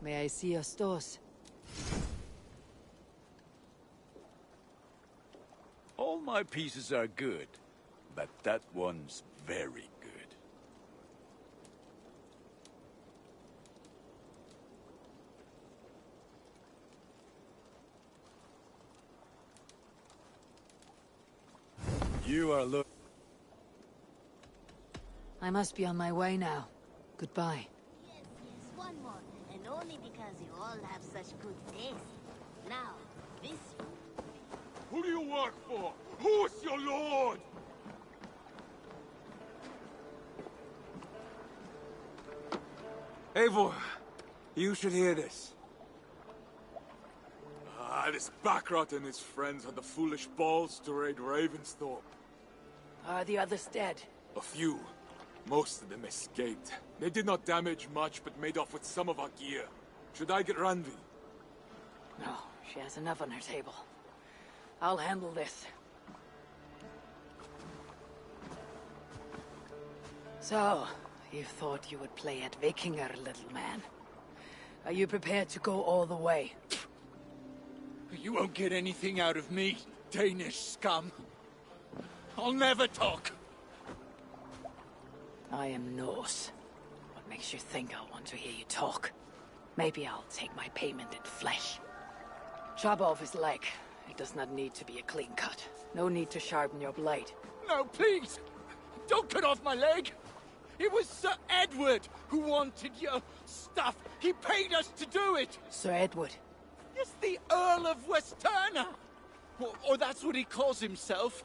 May I see your stores? All my pieces are good, but that one's very good. You are I must be on my way now. Goodbye. Yes, one more. And only because you all have such good taste. Now, this... Who do you work for? Who's your lord? Eivor, you should hear this. This Baccarat and his friends had the foolish balls to raid Ravensthorpe. Are the others dead? A few. Most of them escaped. They did not damage much, but made off with some of our gear. Should I get Randvi? No, she has enough on her table. I'll handle this. So, you thought you would play at Vikinger, little man. Are you prepared to go all the way? You won't get anything out of me, Danish scum. I'll never talk. I am Norse. What makes you think I'll want to hear you talk? Maybe I'll take my payment in flesh. Chop off his leg. It does not need to be a clean cut. No need to sharpen your blade. No, please! Don't cut off my leg! It was Sir Edward who wanted your stuff. He paid us to do it! Sir Edward? Yes, the Earl of Westerna! Or that's what he calls himself.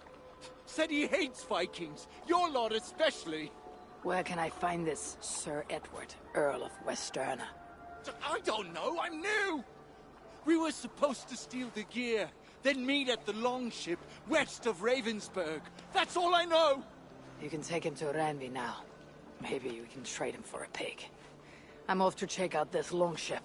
Said he hates Vikings, your lot especially. Where can I find this Sir Edward, Earl of Westerna? I don't know, I'm new! We were supposed to steal the gear, then meet at the longship west of Ravensburg. That's all I know! You can take him to Randvi now. Maybe we can trade him for a pig. I'm off to check out this longship.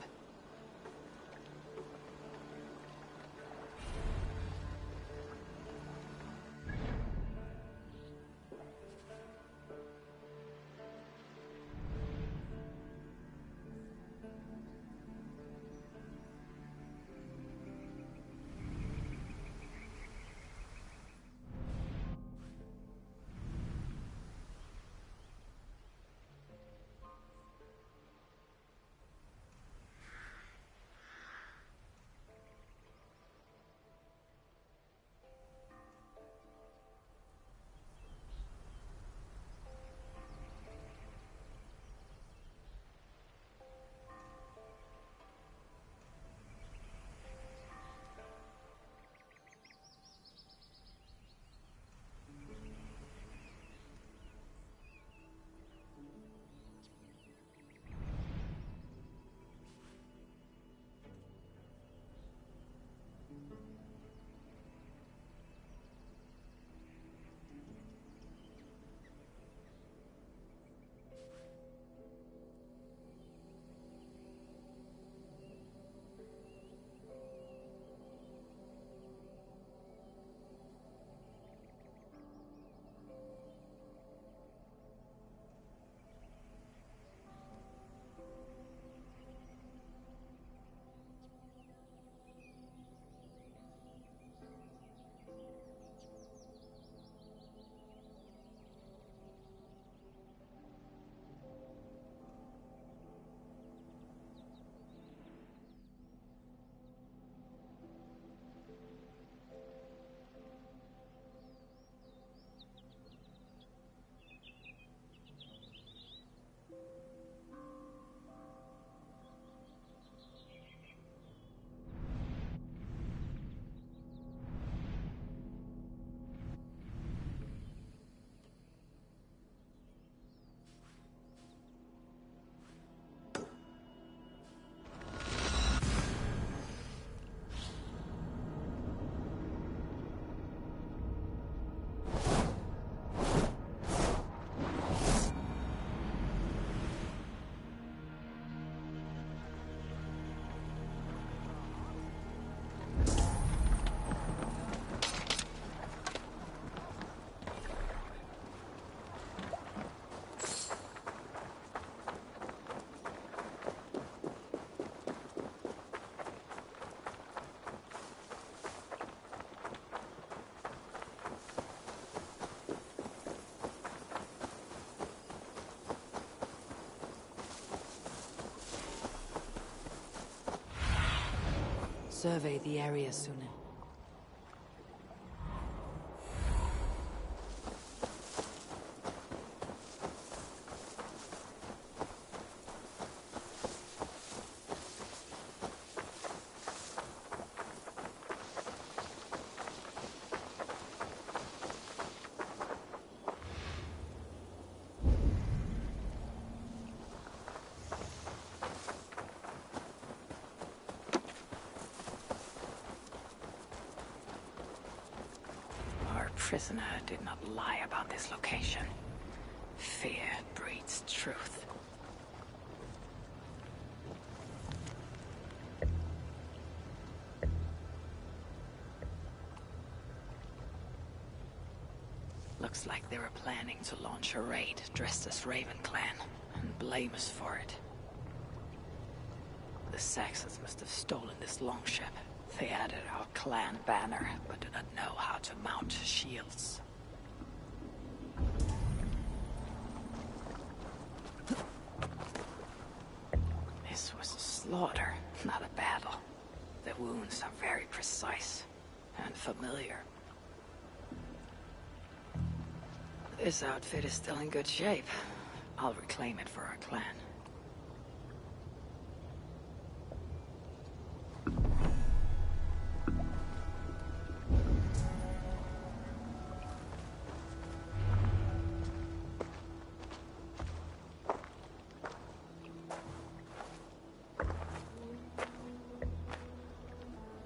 survey the area soon. Prisoner did not lie about this location. Fear breeds truth. Looks like they were planning to launch a raid dressed as Raven Clan, and blame us for it. The Saxons must have stolen this longship. They added our clan banner, but do not know how to mount shields. This was a slaughter, not a battle. The wounds are very precise and familiar. This outfit is still in good shape. I'll reclaim it for our clan.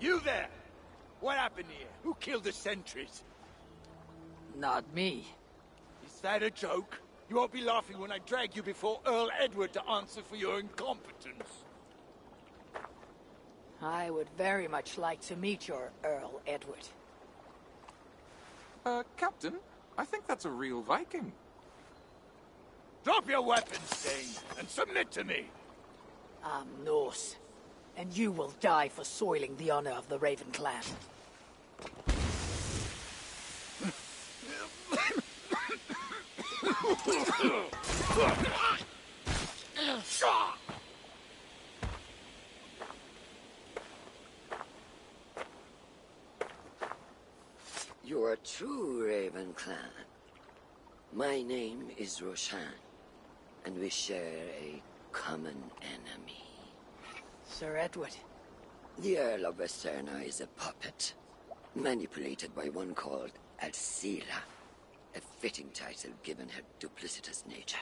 You there! What happened here? Who killed the sentries? Not me. Is that a joke? You won't be laughing when I drag you before Earl Edward to answer for your incompetence. I would very much like to meet your Earl Edward. Captain, I think that's a real Viking. Drop your weapons, Dane, and submit to me! I'm Norse, and you will die for soiling the honor of the Raven Clan. You are true, Raven Clan. My name is Roshan, and we share a common enemy. Sir Edward. The Earl of Westerna is a puppet, manipulated by one called Alcila, a fitting title given her duplicitous nature.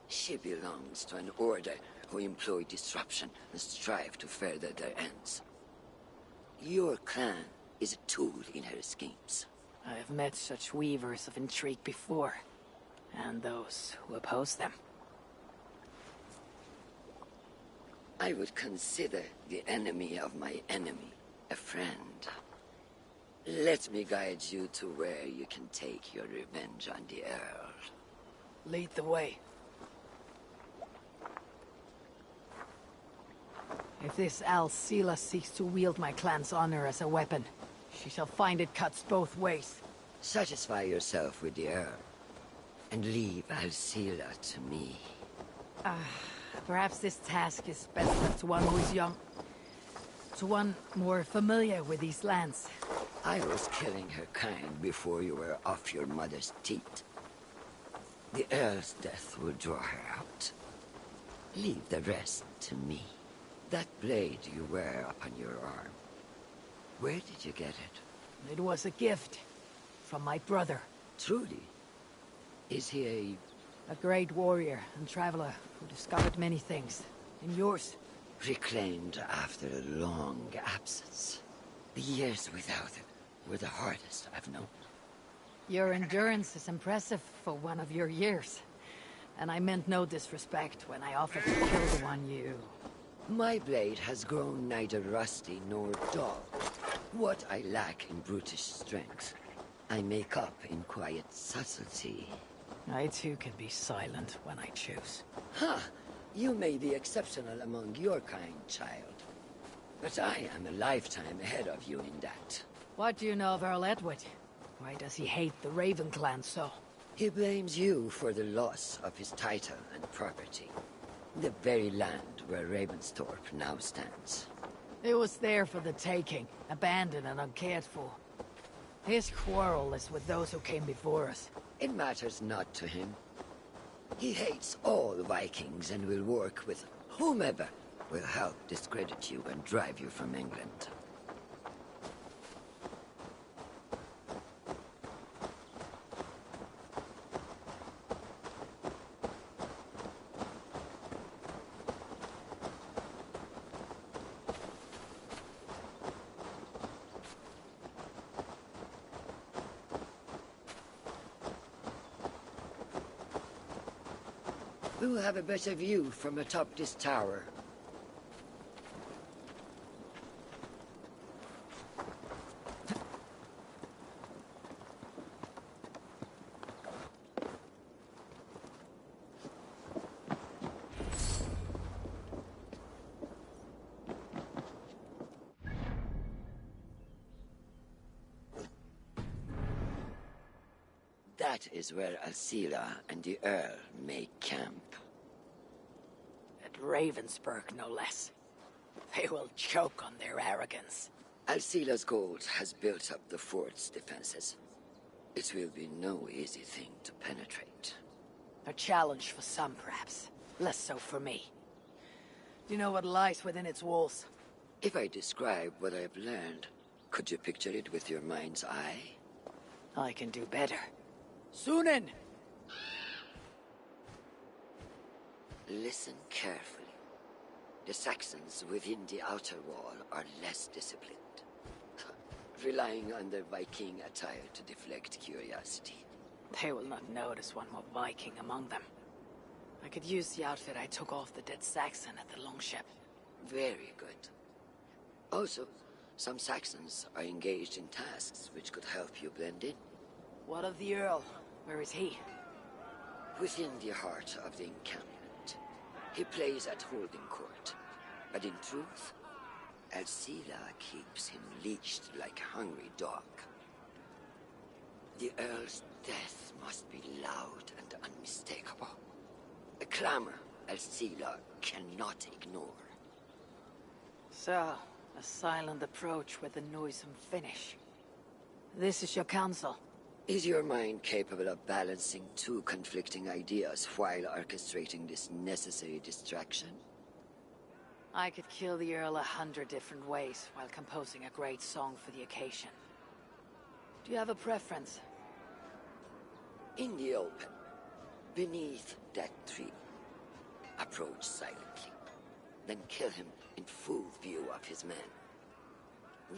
She belongs to an order who employ disruption and strive to further their ends. Your clan is a tool in her schemes. I have met such weavers of intrigue before, and those who oppose them. I would consider the enemy of my enemy a friend. Let me guide you to where you can take your revenge on the Earl. Lead the way. If this Alcila seeks to wield my clan's honor as a weapon, she shall find it cuts both ways. Satisfy yourself with the Earl, and leave Alcila to me. Perhaps this task is best left to one who is young. To one more familiar with these lands. I was killing her kind before you were off your mother's teat. The Earl's death will draw her out. Leave the rest to me. That blade you wear upon your arm, where did you get it? It was a gift from my brother. Truly? Is he A great warrior and traveler who discovered many things. And yours? reclaimed after a long absence? The years without it were the hardest I've known. Your endurance is impressive for one of your years. And I meant no disrespect when I offered to kill the one you... My blade has grown neither rusty nor dull. What I lack in brutish strength, I make up in quiet subtlety. I too can be silent when I choose. Ha! You may be exceptional among your kind, child. But I am a lifetime ahead of you in that. What do you know of Earl Edward? Why does he hate the Raven clan so? He blames you for the loss of his title and property. The very land where Ravensthorpe now stands. It was there for the taking, abandoned and uncared for. His quarrel is with those who came before us. It matters not to him. He hates all Vikings and will work with whomever will help discredit you and drive you from England. We will have a better view from atop this tower. That is where Alcila and the Earl make camp. At Ravensburg, no less. They will choke on their arrogance. Alcila's gold has built up the fort's defenses. It will be no easy thing to penetrate. A challenge for some, perhaps. Less so for me. Do you know what lies within its walls? If I describe what I've learned, could you picture it with your mind's eye? I can do better. Sunan! Listen carefully. The Saxons within the outer wall are less disciplined, relying on their Viking attire to deflect curiosity. They will not notice one more Viking among them. I could use the outfit I took off the dead Saxon at the longship. Very good. Also, some Saxons are engaged in tasks which could help you blend in. What of the Earl? Where is he? Within the heart of the encampment. He plays at holding court. But in truth, Alcila keeps him leashed like a hungry dog. The Earl's death must be loud and unmistakable. A clamor Alcila cannot ignore. So, a silent approach with a noisome finish. This is your counsel. Is your mind capable of balancing two conflicting ideas while orchestrating this necessary distraction? I could kill the Earl 100 different ways while composing a great song for the occasion. Do you have a preference? In the open, beneath that tree, approach silently, then kill him in full view of his men.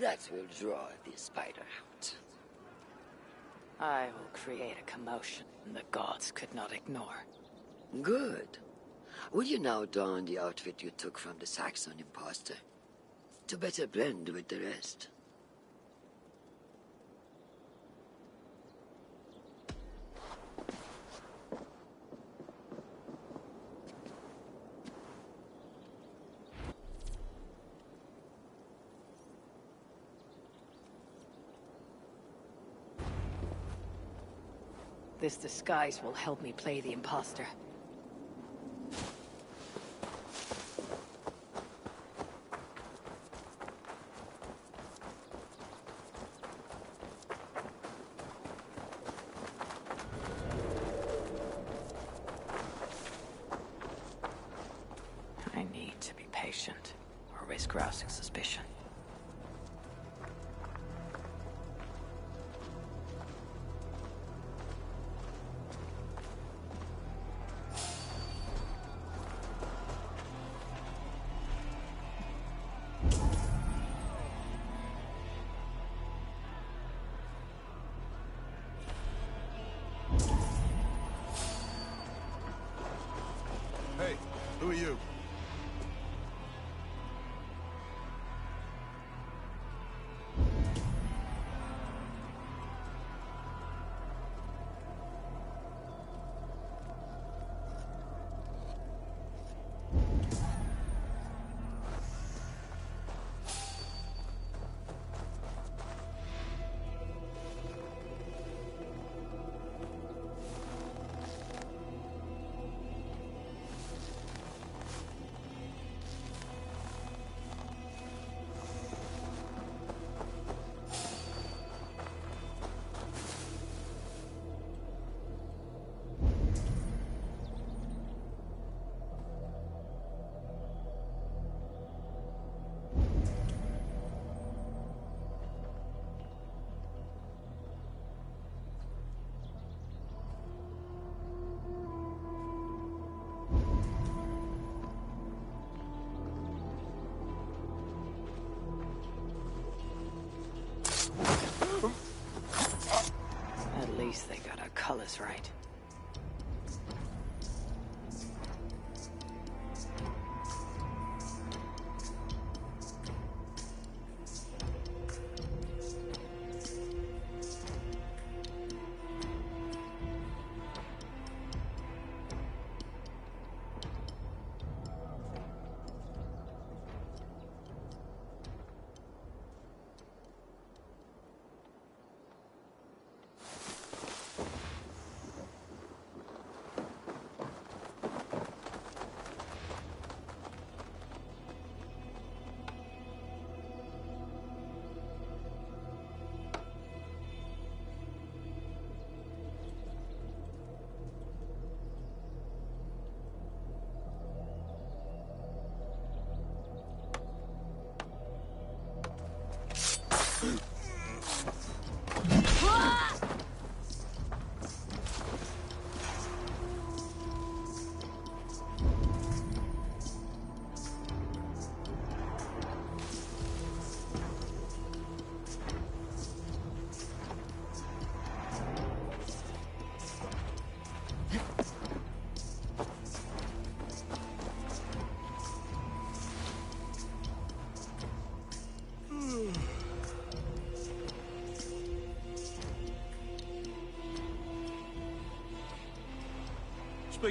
That will draw the spider out. I will create a commotion the gods could not ignore. Good. Will you now don the outfit you took from the Saxon imposter? To better blend with the rest. This disguise will help me play the imposter. I need to be patient, or risk rousing suspicion. Hey, who are you? colors right.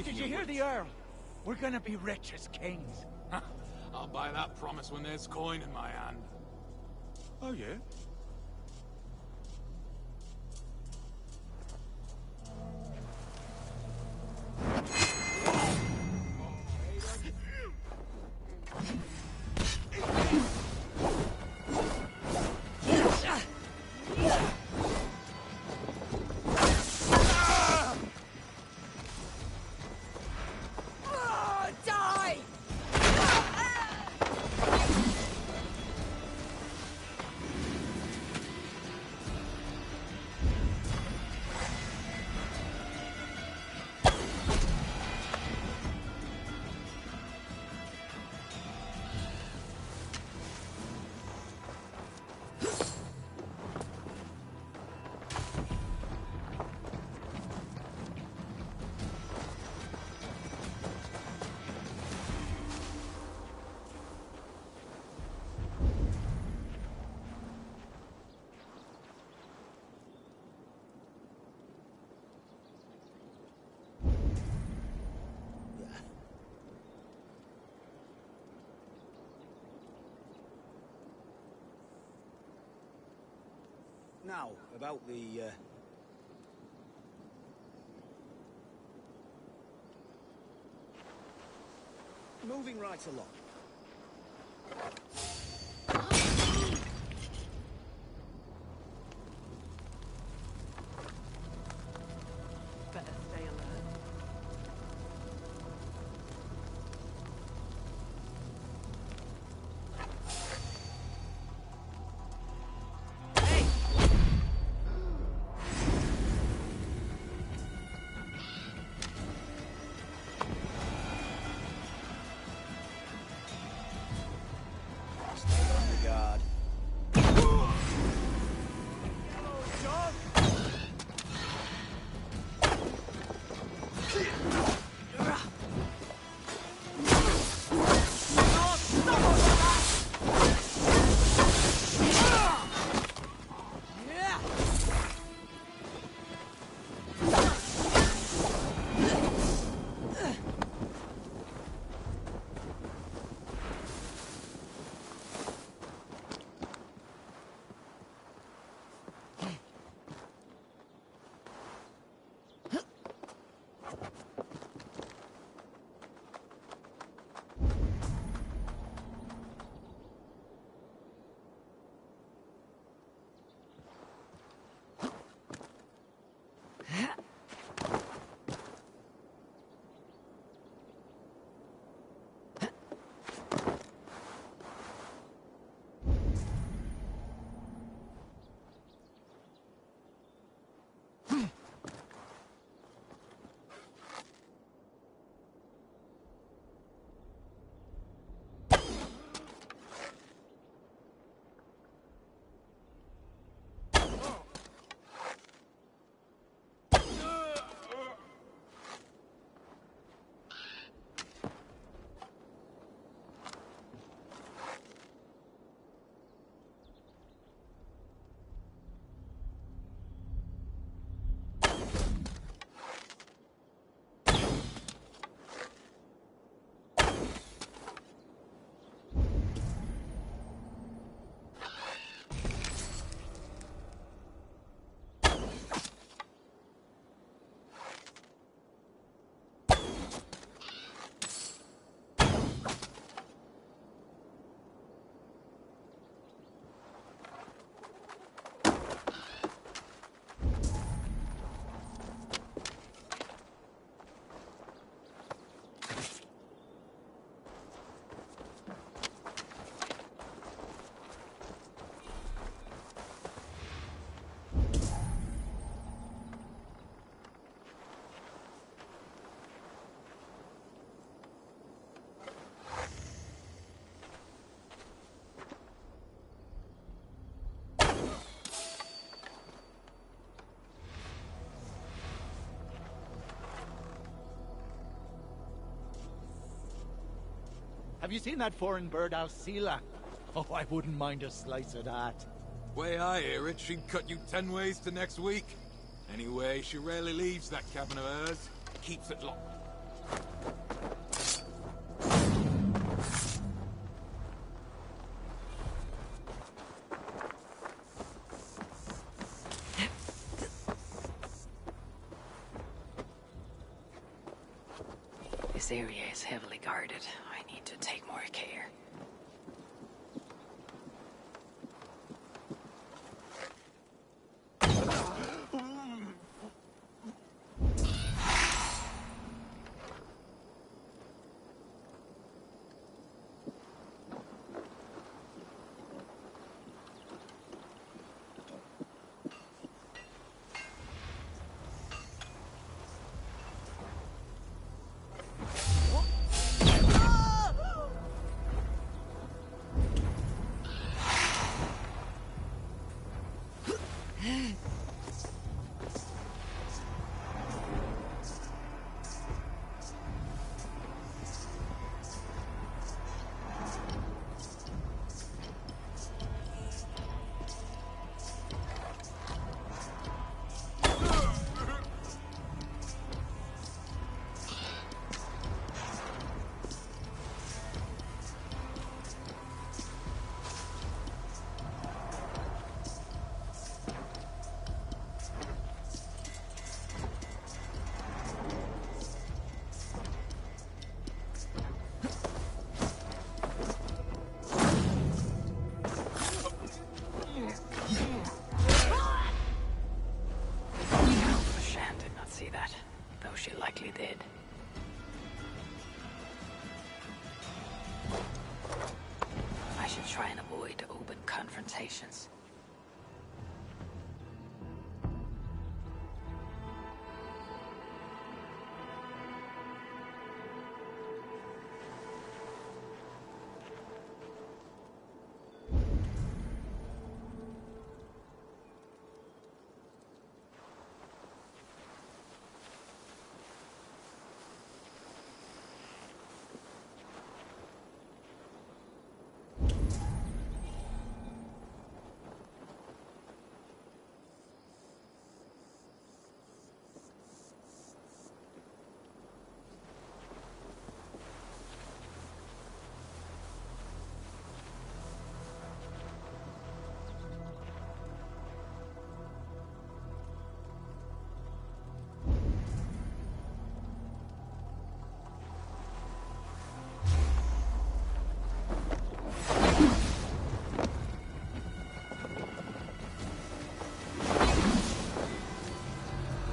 Did you hear the Earl? We're gonna be rich as kings. I'll buy that promise when there's coin in my hand. Oh, yeah? Now, about the, moving right along. Better stay alert. Have you seen that foreign birdhouse Sela? Oh, I wouldn't mind a slice of that. Way I hear it, she'd cut you 10 ways to next week. Anyway, she rarely leaves that cabin of hers. Keeps it locked. This area is heavily guarded. I need to take more care. She likely did. I should try and avoid open confrontations.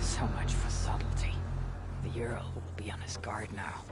So much for subtlety. The Earl will be on his guard now.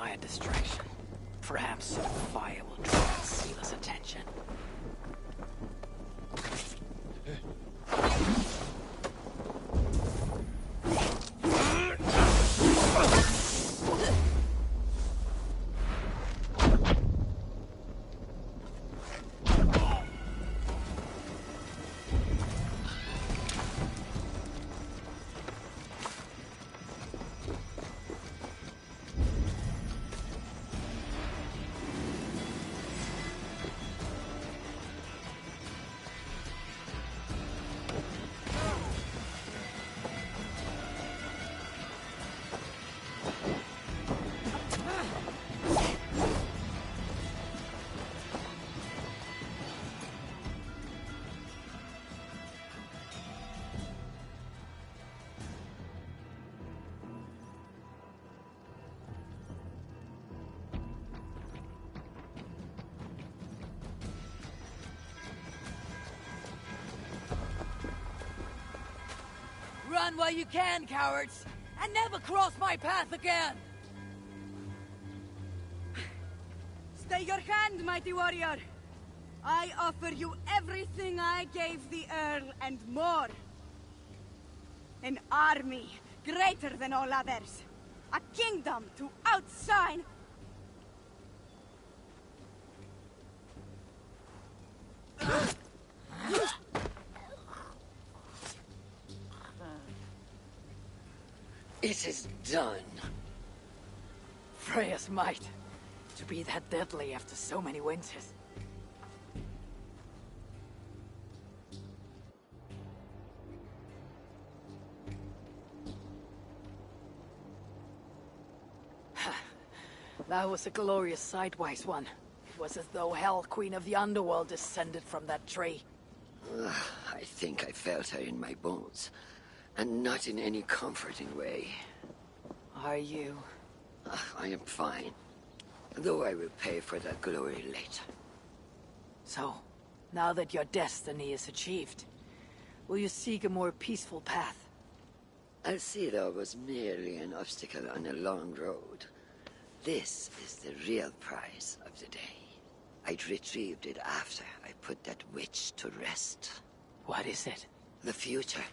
by a distraction. Perhaps the fire will draw Sila's attention. Run while you can, cowards! And never cross my path again! Stay your hand, mighty warrior! I offer you everything I gave the Earl and more. An army greater than all others. A kingdom to outshine. It is done. Freya's might. To be that deadly after so many winters. That was a glorious sidewise one. It was as though Hell, Queen of the Underworld, descended from that tree. I think I felt her in my bones. And not in any comforting way. Are you? I am fine. Though I will pay for that glory later. So, now that your destiny is achieved, will you seek a more peaceful path? Alcida was merely an obstacle on a long road. This is the real prize of the day. I'd retrieved it after I put that witch to rest. What is it? The future.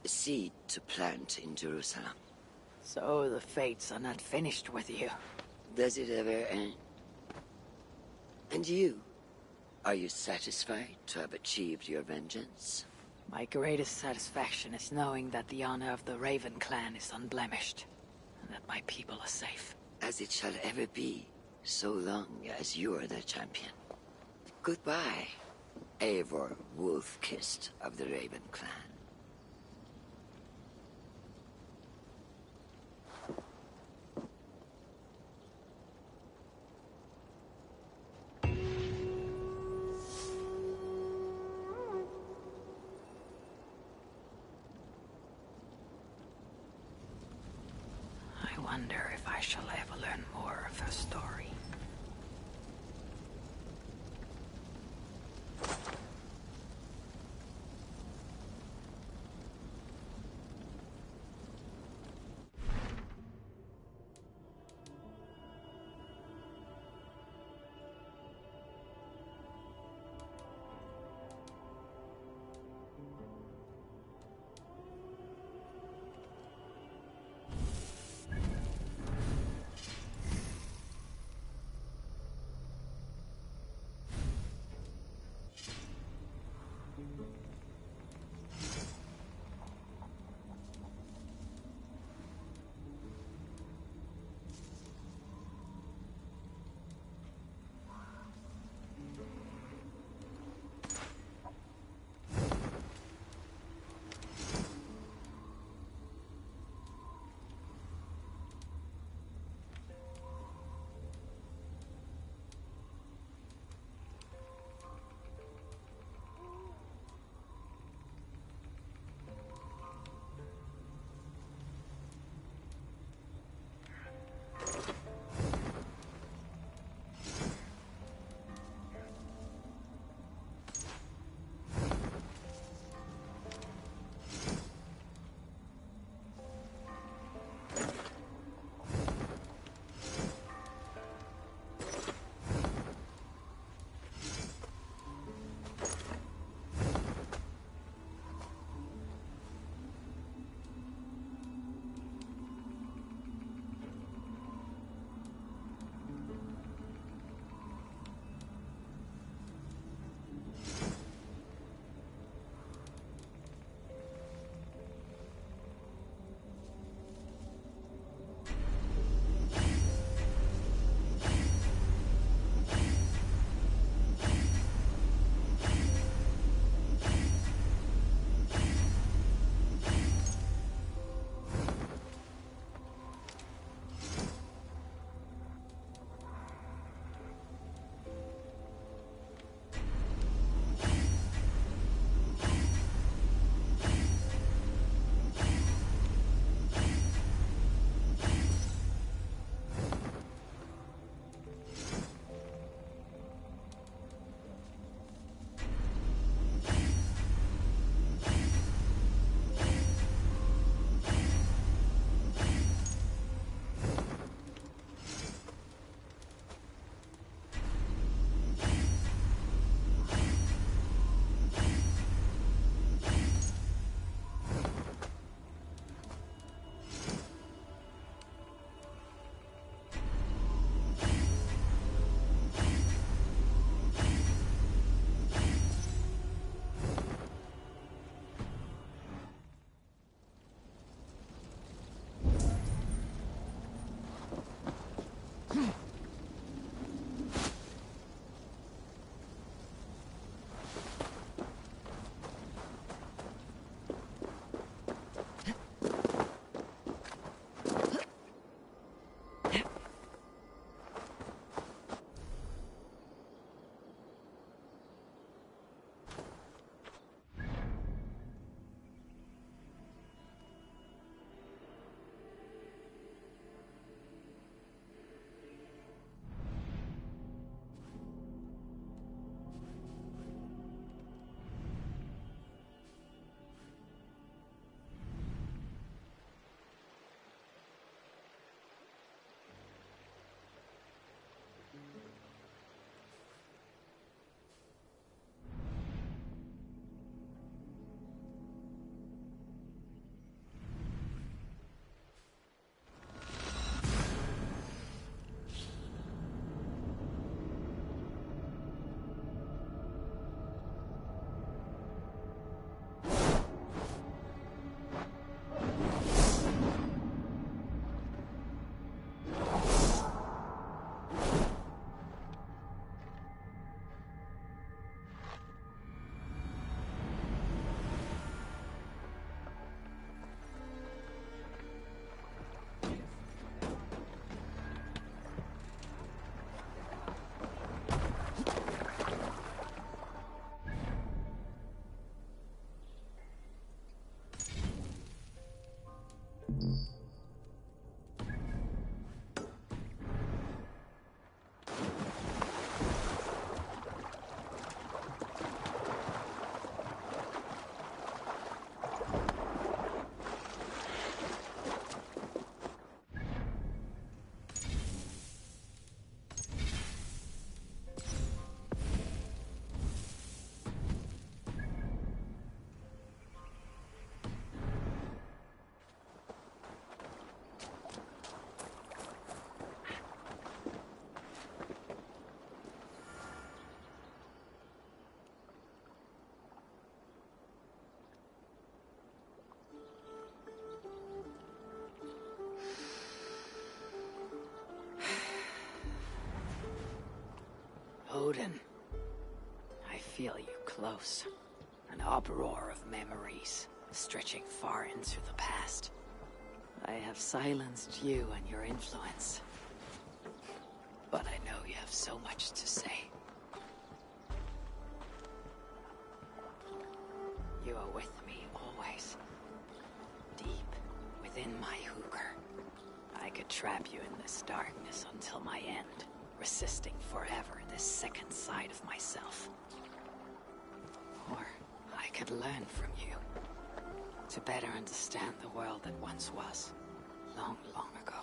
A seed to plant in Jerusalem. So the fates are not finished with you. Does it ever end? And you? Are you satisfied to have achieved your vengeance? My greatest satisfaction is knowing that the honor of the Raven clan is unblemished, and that my people are safe. As it shall ever be, so long as you are the champion. Goodbye, Eivor Wolf-Kissed of the Raven clan. I wonder if I shall ever learn more of her story. Odin, I feel you close. An uproar of memories, stretching far into the past. I have silenced you and your influence. But I know you have so much to say. You are with me always. Deep within my hooker. I could trap you in this darkness until my end, resisting forever this second side of myself. Or I could learn from you, to better understand the world that once was, long, long ago.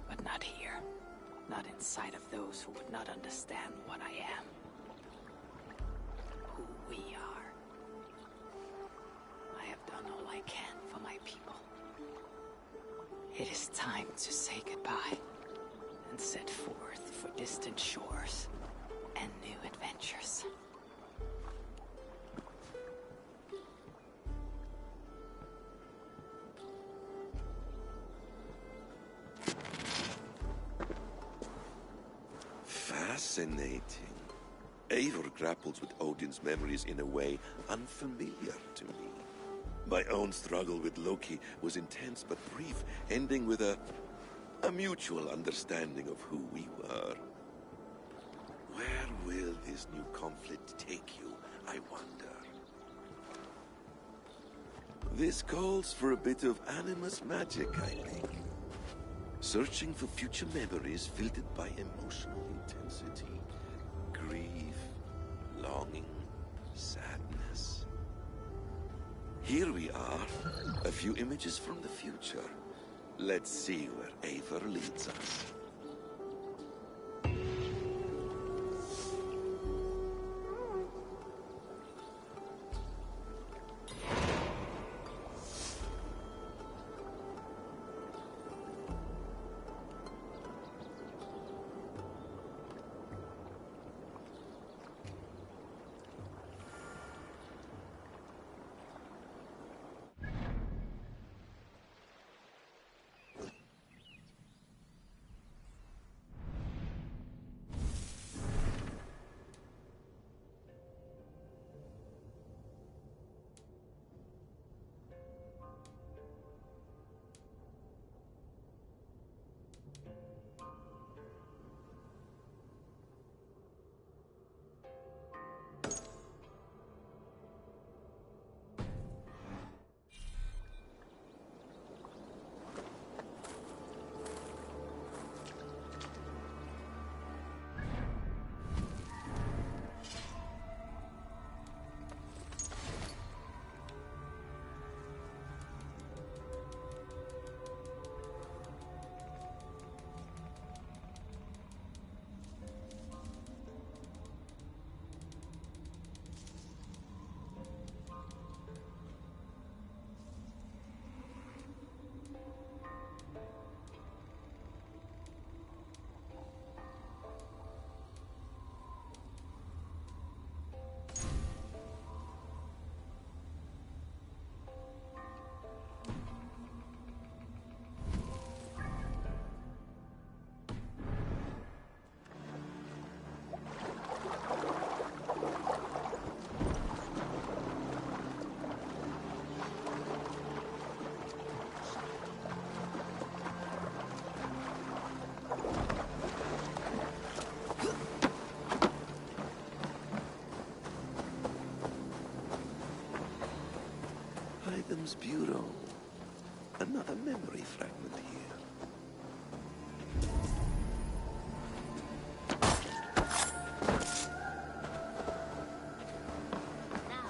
But not here, not inside of those who would not understand what I am. Who we are. I have done all I can for my people. It is time to say goodbye and set forth for distant shores and new adventures. Fascinating. Eivor grapples with Odin's memories in a way unfamiliar to me. My own struggle with Loki was intense but brief, ending with a mutual understanding of who we were. Where will this new conflict take you, I wonder? This calls for a bit of animus magic, I think. Searching for future memories filtered by emotional intensity, grief, longing, sadness. Here we are, a few images from the future. Let's see where Eivor leads us. a memory fragment here. Now,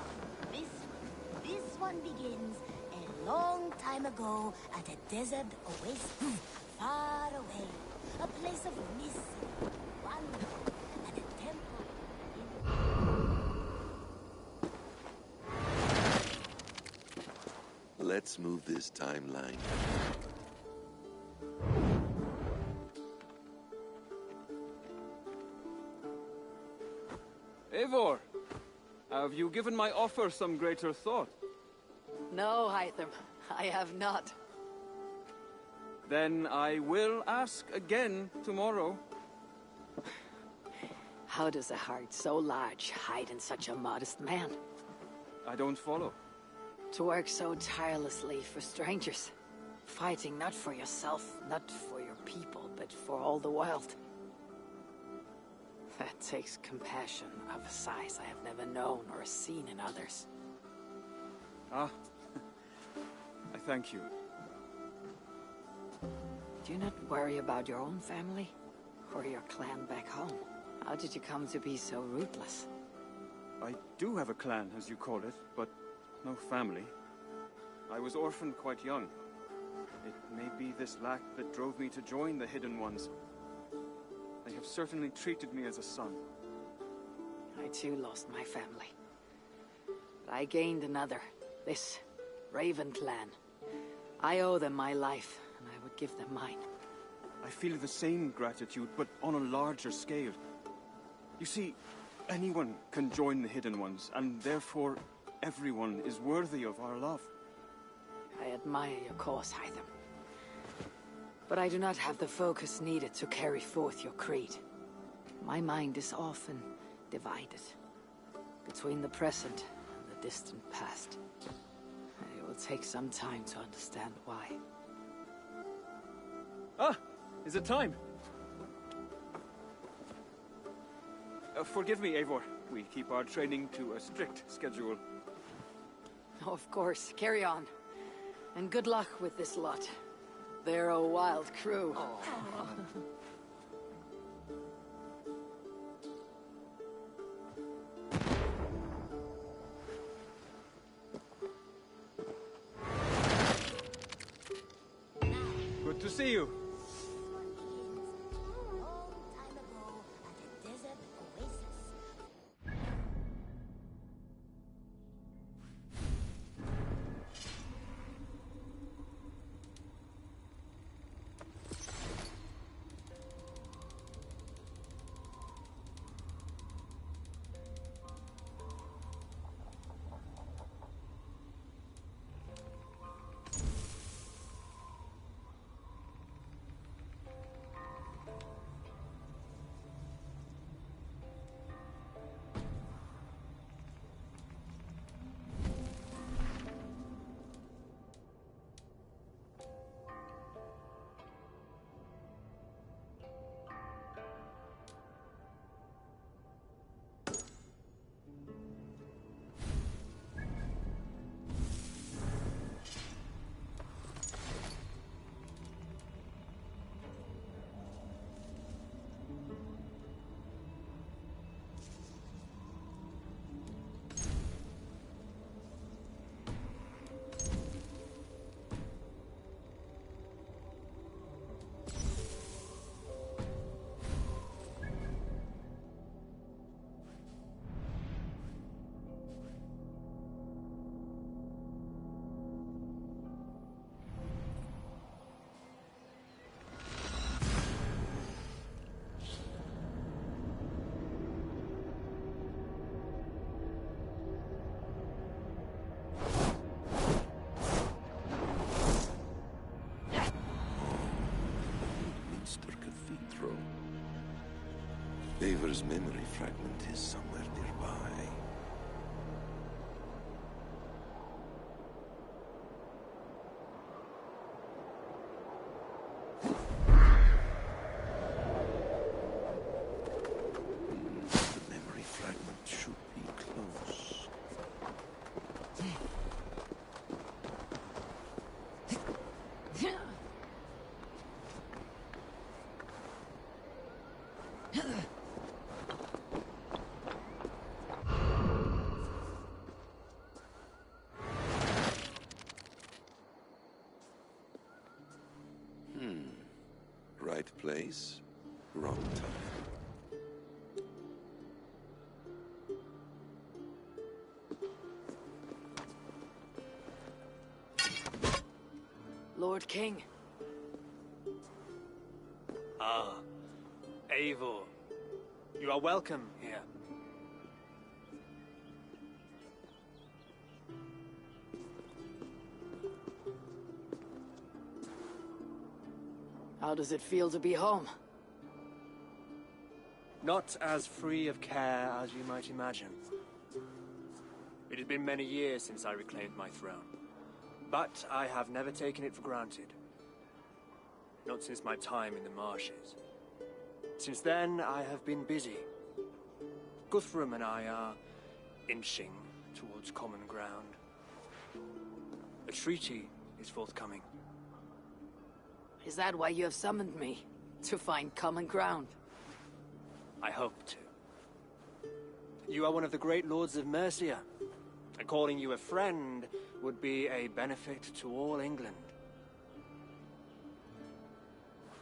this one begins a long time ago at a desert oasis far away. A place of mystery, wonder, and a temple in... Let's move this timeline. Eivor, have you given my offer some greater thought? No, Hytham, I have not. Then I will ask again tomorrow. How does a heart so large hide in such a modest man? I don't follow. To work so tirelessly for strangers. Fighting not for yourself, not for your people, but for all the world. That takes compassion of a size I have never known or seen in others. Ah, I thank you. Do you not worry about your own family? Or your clan back home? How did you come to be so ruthless? I do have a clan, as you call it, but no family. I was orphaned quite young. It may be this lack that drove me to join the Hidden Ones. They have certainly treated me as a son. I too lost my family. But I gained another. This Raven clan. I owe them my life, and I would give them mine. I feel the same gratitude, but on a larger scale. You see, anyone can join the Hidden Ones, and therefore everyone is worthy of our love. I admire your cause, Hytham. But I do not have the focus needed to carry forth your creed. My mind is often divided between the present and the distant past. It will take some time to understand why. Ah! Is it time? Forgive me, Eivor. We keep our training to a strict schedule. Oh, of course. Carry on. And good luck with this lot. They're a wild crew. Good to see you. Eivor's memory fragment is somewhere nearby. The memory fragment should be close. Right place, wrong time. Lord King. Ah, Eivor. You are welcome here. How does it feel to be home? Not as free of care as you might imagine. It has been many years since I reclaimed my throne, but I have never taken it for granted. Not since my time in the marshes. Since then, I have been busy. Guthrum and I are inching towards common ground. A treaty is forthcoming. Is that why you have summoned me? To find common ground? I hope to. You are one of the great lords of Mercia, and calling you a friend would be a benefit to all England.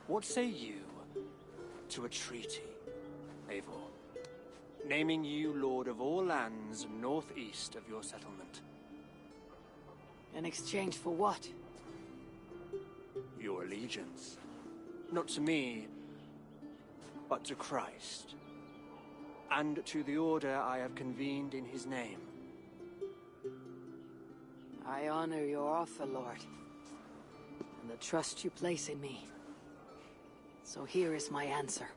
What say you to a treaty, Eivor? Naming you lord of all lands northeast of your settlement. In exchange for what? Your allegiance. Not to me, but to Christ. And to the order I have convened in his name. I honor your offer, Lord, and the trust you place in me. So here is my answer.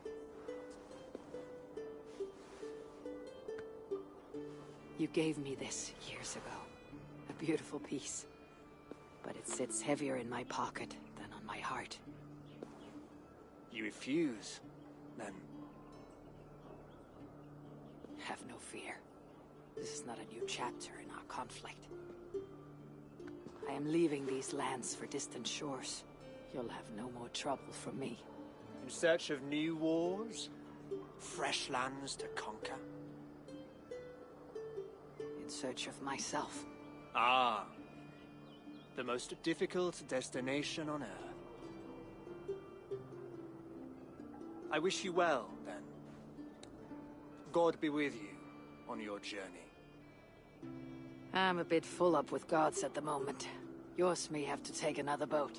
You gave me this years ago. A beautiful piece. But it sits heavier in my pocket than on my heart. You refuse, then? Have no fear. This is not a new chapter in our conflict. I am leaving these lands for distant shores. You'll have no more trouble from me. In search of new wars? Fresh lands to conquer? In search of myself. Ah. The most difficult destination on Earth. I wish you well, then. God be with you on your journey. I'm a bit full up with gods at the moment. Yours may have to take another boat.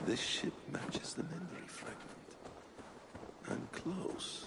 This ship matches the memory fragment. I'm close.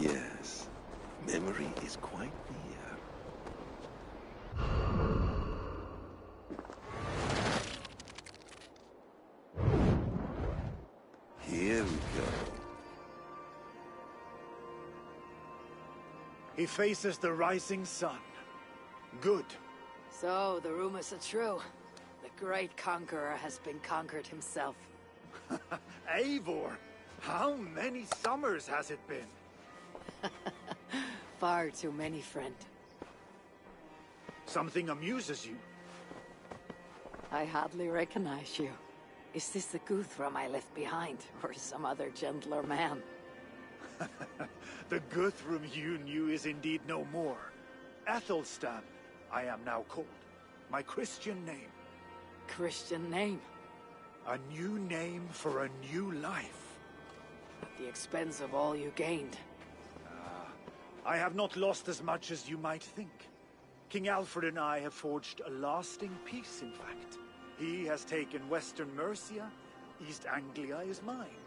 Yes, memory is quite near. Here we go. He faces the rising sun. Good. So, the rumors are true. The great conqueror has been conquered himself. Eivor, how many summers has it been? Far too many, friend. Something amuses you. I hardly recognize you. Is this the Guthrum I left behind, or some other gentler man? The Guthrum you knew is indeed no more. Athelstan, I am now called. My Christian name. Christian name? A new name for a new life. At the expense of all you gained. I have not lost as much as you might think. King Alfred and I have forged a lasting peace, in fact. He has taken Western Mercia, East Anglia is mine.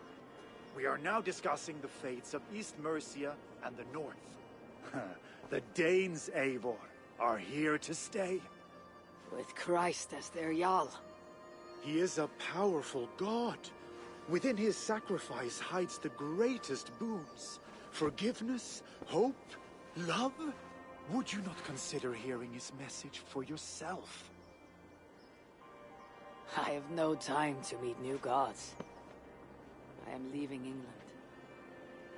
We are now discussing the fates of East Mercia and the North. The Danes, Eivor, are here to stay. With Christ as their Jarl. He is a powerful god. Within his sacrifice hides the greatest boons. Forgiveness, hope, love. Would you not consider hearing his message for yourself? I have no time to meet new gods. I am leaving England,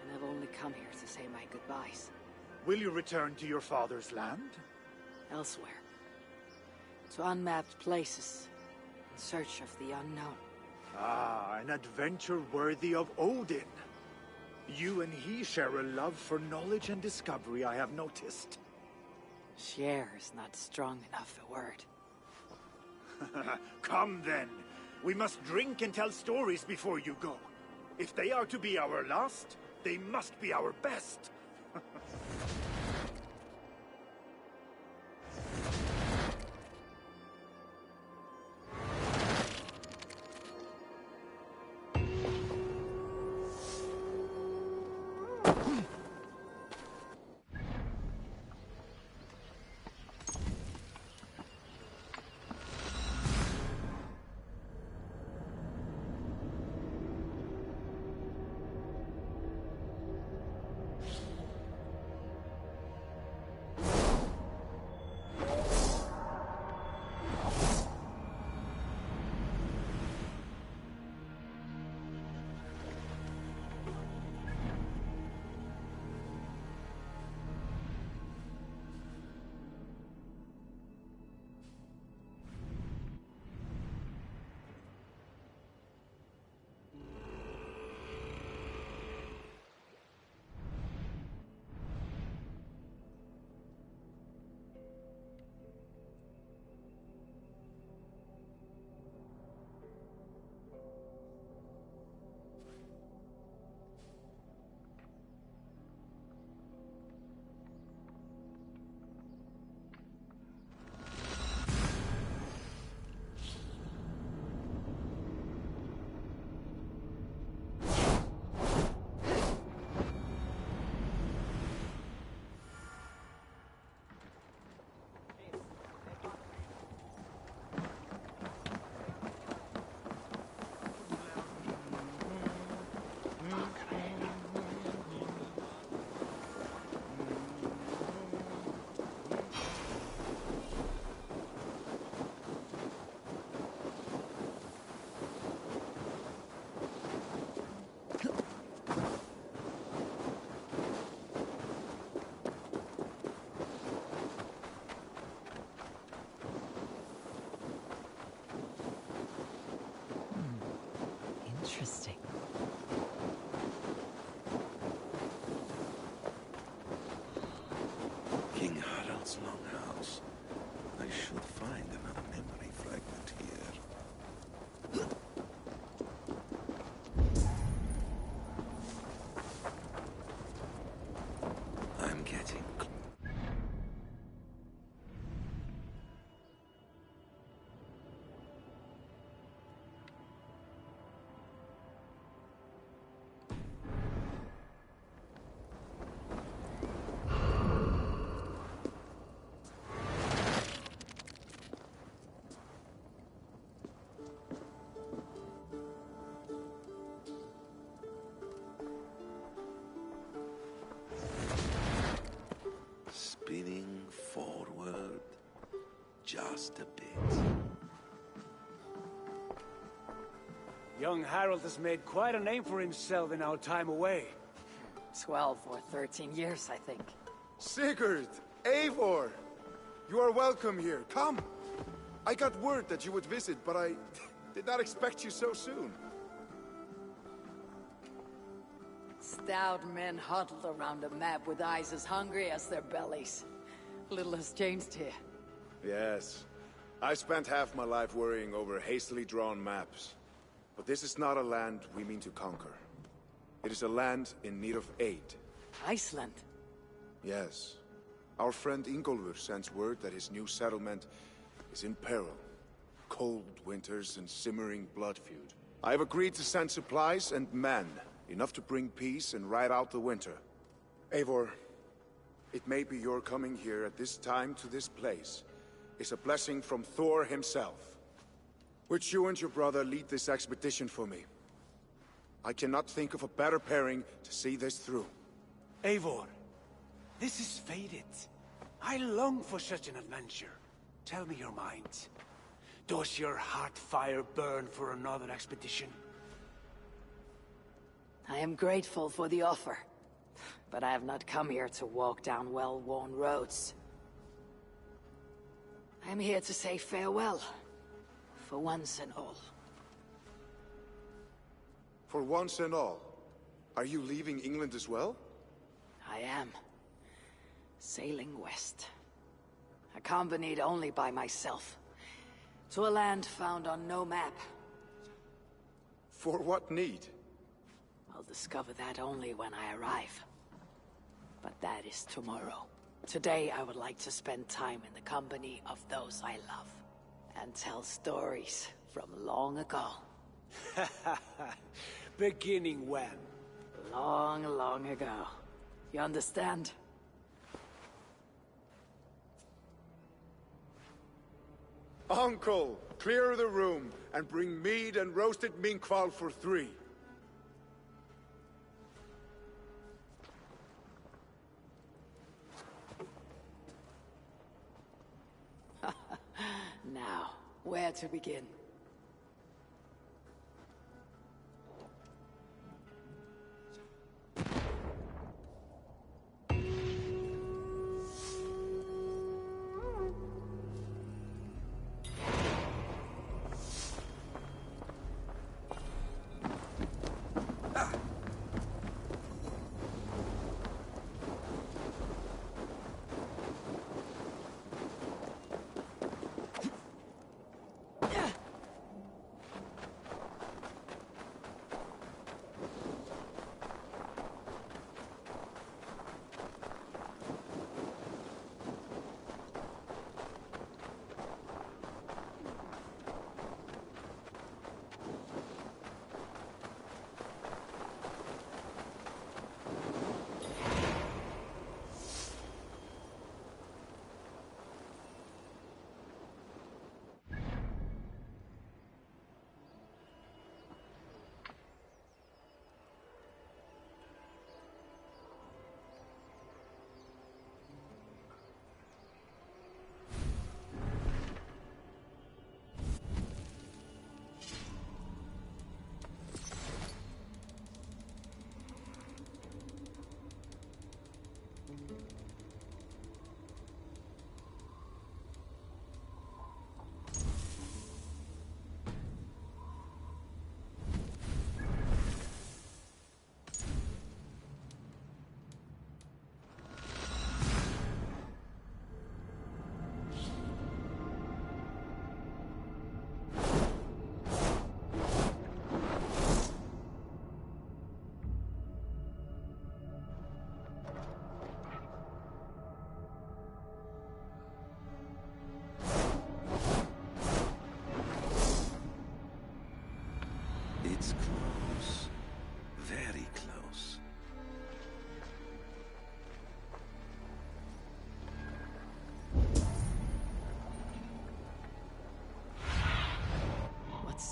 and I've only come here to say my goodbyes. Will you return to your father's land? Elsewhere. To unmapped places, in search of the unknown. Ah, an adventure worthy of Odin. You and he share a love for knowledge and discovery, I have noticed. Share is not strong enough a word. Come then. We must drink and tell stories before you go. If they are to be our last, they must be our best. Interesting. King Harald's longhouse. I should find another memory fragment here. I'm getting spinning forward just a bit. Young Harold has made quite a name for himself in our time away. 12 or 13 years, I think. Sigurd! Eivor! You are welcome here. Come! I got word that you would visit, but I did not expect you so soon. Stout men huddled around a map with eyes as hungry as their bellies. Little has changed here. Yes. I spent half my life worrying over hastily drawn maps. But this is not a land we mean to conquer. It is a land in need of aid. Iceland? Yes. Our friend Ingólfur sends word that his new settlement is in peril. Cold winters and simmering blood feud. I have agreed to send supplies and men, enough to bring peace and ride out the winter. Eivor, it may be your coming here at this time to this place is a blessing from Thor himself. Would you and your brother lead this expedition for me? I cannot think of a better pairing to see this through. Eivor, this is fated. I long for such an adventure. Tell me your mind. Does your heart fire burn for another expedition? I am grateful for the offer, but I have not come here to walk down well-worn roads. I am here to say farewell, for once and all. For once and all? Are you leaving England as well? I am. Sailing west. Accompanied only by myself. To a land found on no map. For what need? I'll discover that only when I arrive. But that is tomorrow. Today I would like to spend time in the company of those I love. And tell stories from long ago. Beginning when? Long, long ago. You understand? Uncle, clear the room and bring mead and roasted minkval for 3. Now, where to begin?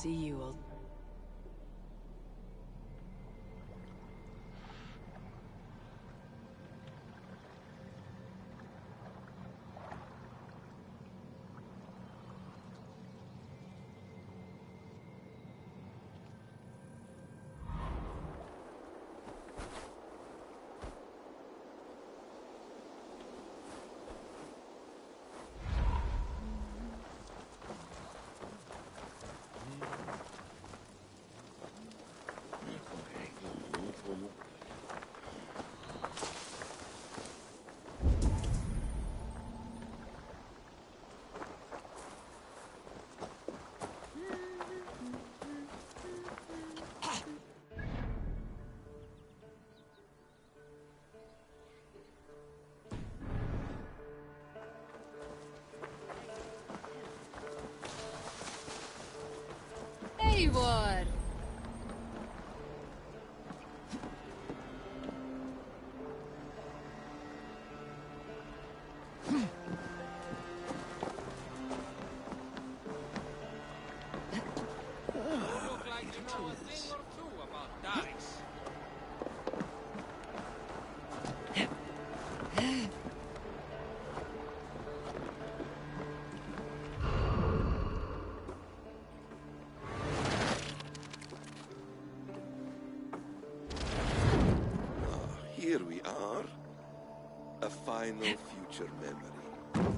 see you will... Eivor! Look like you know a thing or two about Darius. Here we are. A final future memory.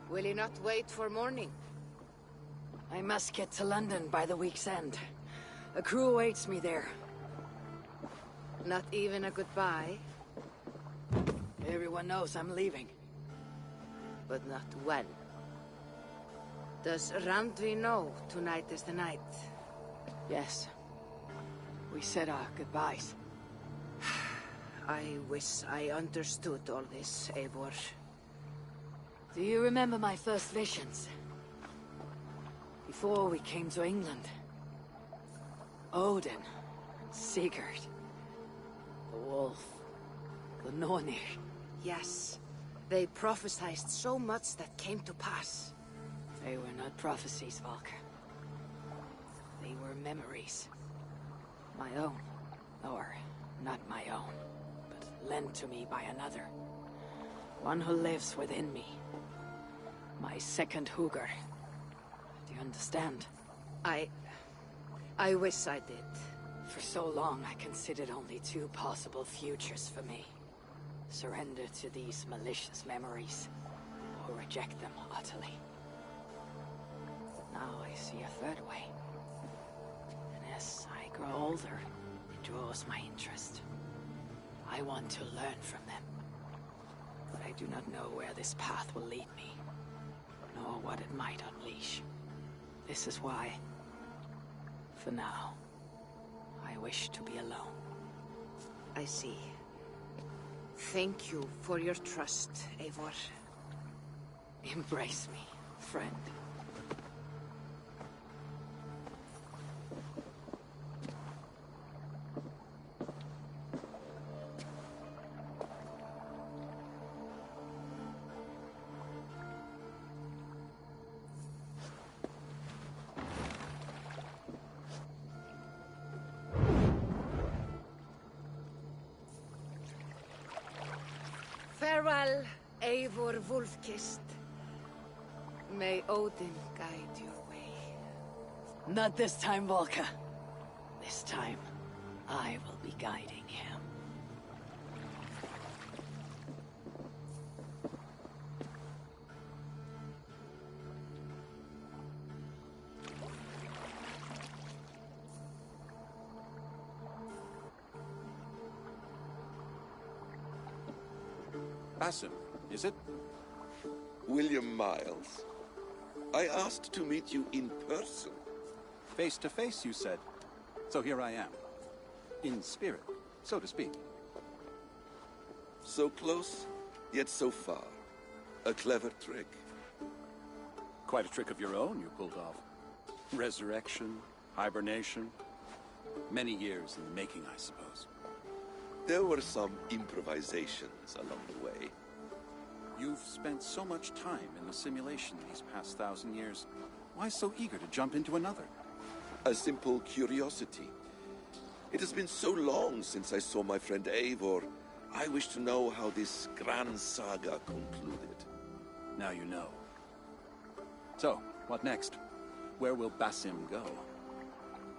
Will you not wait for morning? I must get to London by the week's end. A crew awaits me there. Not even a goodbye? Everyone knows I'm leaving. But not when. Does Randvi know tonight is the night? Yes. We said our goodbyes. I wish I understood all this, Eivor. Do you remember my first visions? Before we came to England. Odin, Sigurd, the wolf, the Nornir. Yes. They prophesied so much that came to pass. They were not prophecies, Valka. They were memories. My own. Or, not my own, but lent to me by another. One who lives within me. My second Hugr. Do you understand? I wish I did. For so long, I considered only two possible futures for me. Surrender to these malicious memories, or reject them utterly. But now I see a third way. And as I grow older, it draws my interest. I want to learn from them. But I do not know where this path will lead me, nor what it might unleash. This is why, for now, I wish to be alone. I see. Thank you for your trust, Eivor. Embrace me, friend. Farewell, Eivor Wolfkist. May Odin guide your way. Not this time, Valka. This time, I will be guiding him. Basim, is it? William Miles. I asked to meet you in person. Face to face, you said. So here I am. In spirit, so to speak. So close, yet so far. A clever trick. Quite a trick of your own you pulled off. Resurrection, hibernation. Many years in the making, I suppose. There were some improvisations along the way. You've spent so much time in the simulation these past 1,000 years. Why so eager to jump into another? A simple curiosity. It has been so long since I saw my friend Eivor. I wish to know how this grand saga concluded. Now you know. So, what next? Where will Basim go?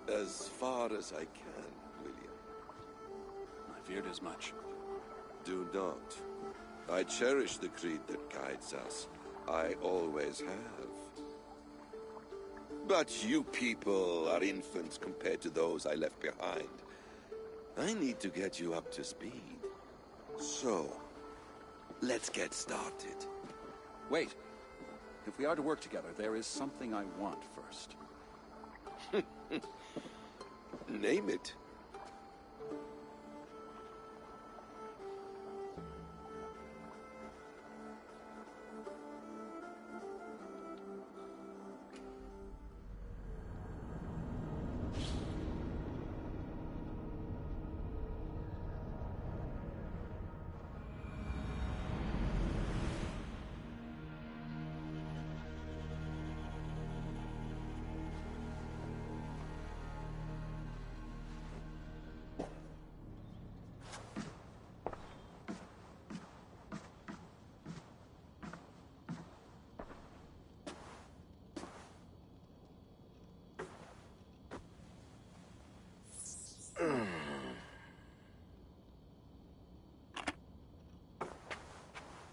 As far as I can, William. I feared as much. Do not. I cherish the creed that guides us. I always have. But you people are infants compared to those I left behind. I need to get you up to speed. So, let's get started. Wait. If we are to work together, there is something I want first. Name it.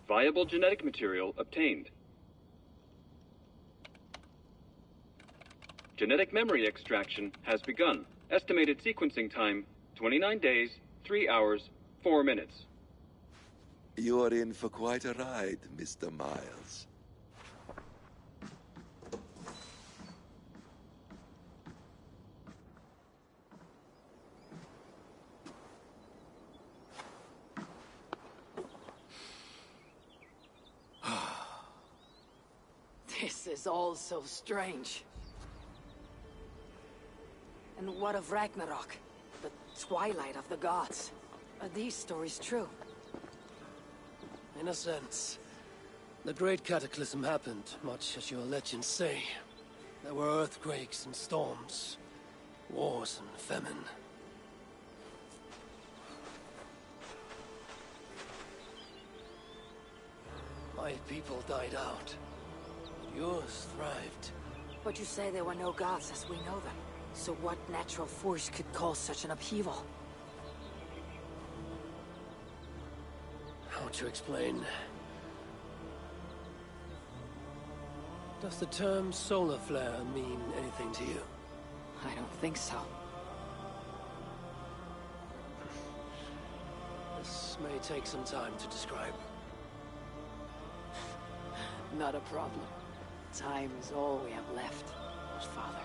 Viable genetic material obtained. Genetic memory extraction has begun. Estimated sequencing time, 29 days, 3 hours, 4 minutes. You are in for quite a ride, Mr. Miles. This is all so strange. And what of Ragnarok? The twilight of the gods? Are these stories true? In a sense. The Great Cataclysm happened, much as your legends say. There were earthquakes and storms, wars and famine. My people died out. Yours thrived. But you say there were no gods as we know them. So what natural force could cause such an upheaval? How to explain? Does the term solar flare mean anything to you? I don't think so. This may take some time to describe. Not a problem. Time is all we have left, Father.